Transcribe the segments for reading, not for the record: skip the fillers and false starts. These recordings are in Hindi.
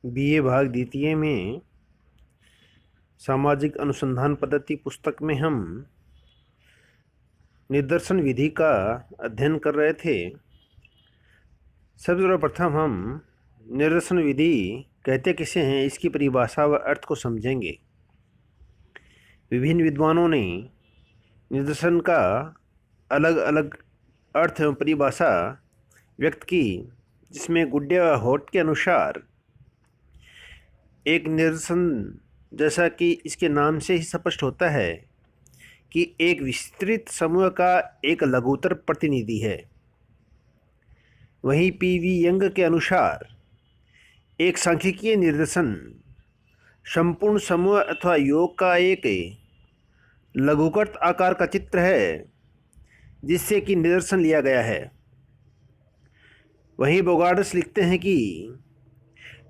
बीए भाग द्वितीय में सामाजिक अनुसंधान पद्धति पुस्तक में हम निदर्शन विधि का अध्ययन कर रहे थे। सबसे सर्वप्रथम हम निदर्शन विधि कहते किसे हैं, इसकी परिभाषा व अर्थ को समझेंगे। विभिन्न विद्वानों ने निदर्शन का अलग अलग अर्थ एवं परिभाषा व्यक्त की, जिसमें गुड्डे व होट के अनुसार एक निदर्शन, जैसा कि इसके नाम से ही स्पष्ट होता है, कि एक विस्तृत समूह का एक लघुतर प्रतिनिधि है। वहीं पी.वी. यंग के अनुसार एक सांख्यिकीय निदर्शन संपूर्ण समूह अथवा योग का एक लघुकृत आकार का चित्र है, जिससे कि निदर्शन लिया गया है। वहीं बोगार्ड्स लिखते हैं कि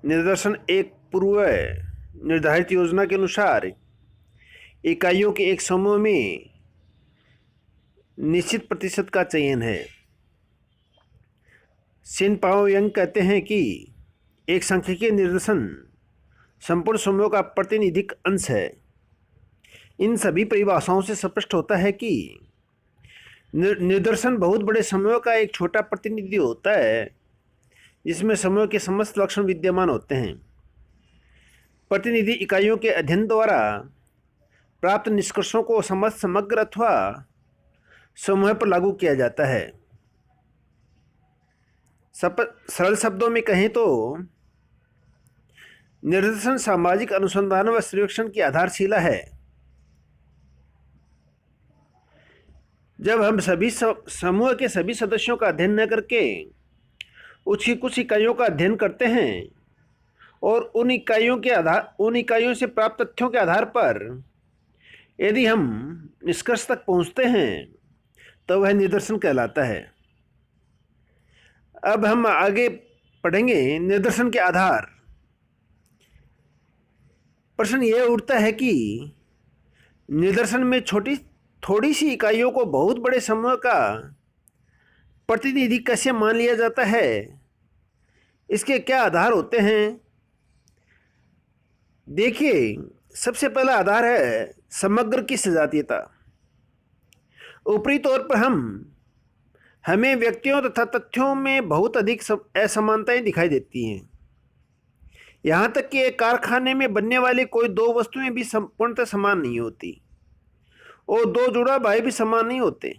निदर्शन एक पूर्व निर्धारित योजना के अनुसार इकाइयों के एक समूह में निश्चित प्रतिशत का चयन है। सिन पाओ यंग कहते हैं कि एक सांख्यिकीय निदर्शन संपूर्ण समूह का प्रातिनिधिक अंश है। इन सभी परिभाषाओं से स्पष्ट होता है कि निदर्शन बहुत बड़े समूह का एक छोटा प्रतिनिधि होता है, जिसमें समूह के समस्त लक्षण विद्यमान होते हैं। प्रतिनिधि इकाइयों के अध्ययन द्वारा प्राप्त निष्कर्षों को समग्र अथवा समूह पर लागू किया जाता है। सरल शब्दों में कहें तो निदर्शन सामाजिक अनुसंधान व सर्वेक्षण की आधारशिला है। जब हम सभी समूह के सभी सदस्यों का अध्ययन न करके कुछ इकाइयों का अध्ययन करते हैं और उन इकाइयों से प्राप्त तथ्यों के आधार पर यदि हम निष्कर्ष तक पहुंचते हैं, तो वह निदर्शन कहलाता है। अब हम आगे पढ़ेंगे निदर्शन के आधार। प्रश्न यह उठता है कि निदर्शन में थोड़ी सी इकाइयों को बहुत बड़े समूह का प्रतिनिधि कैसे मान लिया जाता है, इसके क्या आधार होते हैं। देखिए, सबसे पहला आधार है समग्र की सजातीयता। ऊपरी तौर पर हमें व्यक्तियों तथा तथ्यों में बहुत अधिक असमानताएं दिखाई देती हैं। यहाँ तक कि एक कारखाने में बनने वाली कोई दो वस्तुएं भी पूर्णतः समान नहीं होती और दो जुड़ा भाई भी समान नहीं होते।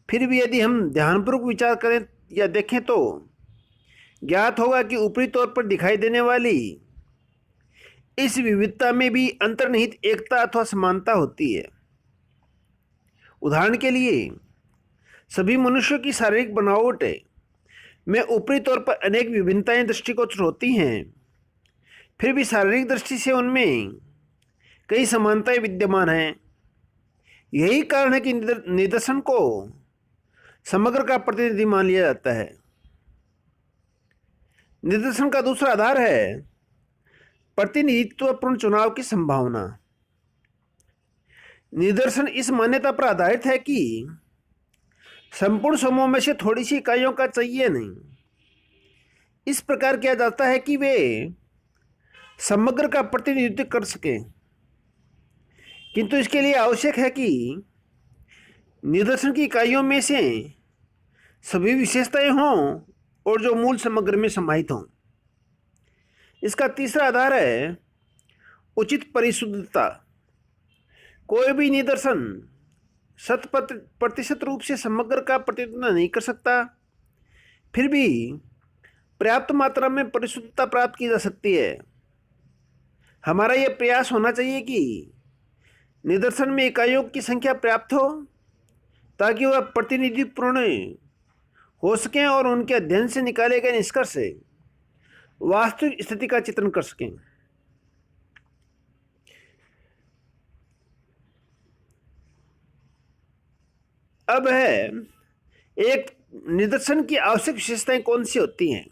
फिर भी यदि हम ध्यानपूर्वक विचार करें या देखें तो ज्ञात होगा कि ऊपरी तौर पर दिखाई देने वाली इस विविधता में भी अंतर्निहित एकता अथवा समानता होती है। उदाहरण के लिए, सभी मनुष्यों की शारीरिक बनावट में ऊपरी तौर पर अनेक विभिन्नताएं दृष्टिगोचर होती हैं, फिर भी शारीरिक दृष्टि से उनमें कई समानताएं विद्यमान हैं। यही कारण है कि निदर्शन को समग्र का प्रतिनिधि मान लिया जाता है। निदर्शन का दूसरा आधार है प्रतिनिधित्वपूर्ण चुनाव की संभावना। निदर्शन इस मान्यता पर आधारित है कि संपूर्ण समूह में से थोड़ी सी इकाइयों का चयन इस प्रकार किया जाता है कि वे समग्र का प्रतिनिधित्व कर सकें, किंतु इसके लिए आवश्यक है कि निदर्शन की इकाइयों में से सभी विशेषताएं हों और जो मूल समग्र में समाहित हों। इसका तीसरा आधार है उचित परिशुद्धता। कोई भी निदर्शन 100% रूप से समग्र का प्रतिनिधित्व नहीं कर सकता, फिर भी पर्याप्त मात्रा में परिशुद्धता प्राप्त की जा सकती है। हमारा यह प्रयास होना चाहिए कि निदर्शन में इकाइयों की संख्या पर्याप्त हो ताकि वह प्रतिनिधिपूर्ण हो सकें और उनके अध्ययन से निकाले गए निष्कर्ष वास्तविक स्थिति का चित्रण कर सकें। अब है एक निदर्शन की आवश्यक विशेषताएं कौन सी होती हैं।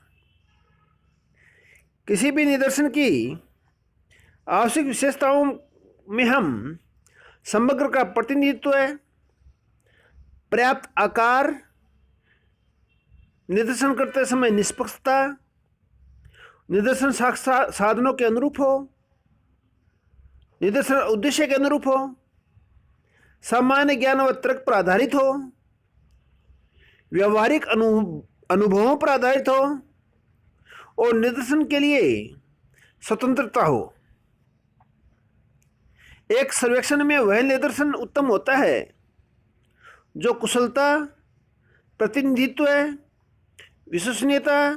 किसी भी निदर्शन की आवश्यक विशेषताओं में हम समग्र का प्रतिनिधित्व है, पर्याप्त आकार, निदर्शन करते समय निष्पक्षता, निदर्शन साधनों के अनुरूप हो, निदर्शन उद्देश्य के अनुरूप हो, सामान्य ज्ञान व तर्क पर आधारित हो, व्यवहारिक अनुभवों पर आधारित हो और निदर्शन के लिए स्वतंत्रता हो। एक सर्वेक्षण में वह निदर्शन उत्तम होता है जो कुशलता, प्रतिनिधित्व, विश्वसनीयता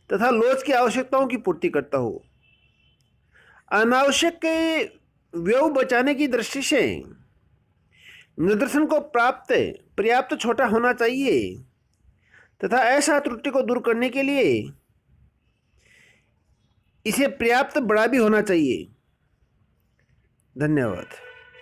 तथा लोच की आवश्यकताओं की पूर्ति करता हो। अनावश्यक व्यय बचाने की दृष्टि से निदर्शन को पर्याप्त छोटा होना चाहिए तथा ऐसा त्रुटि को दूर करने के लिए इसे पर्याप्त बड़ा भी होना चाहिए। धन्यवाद।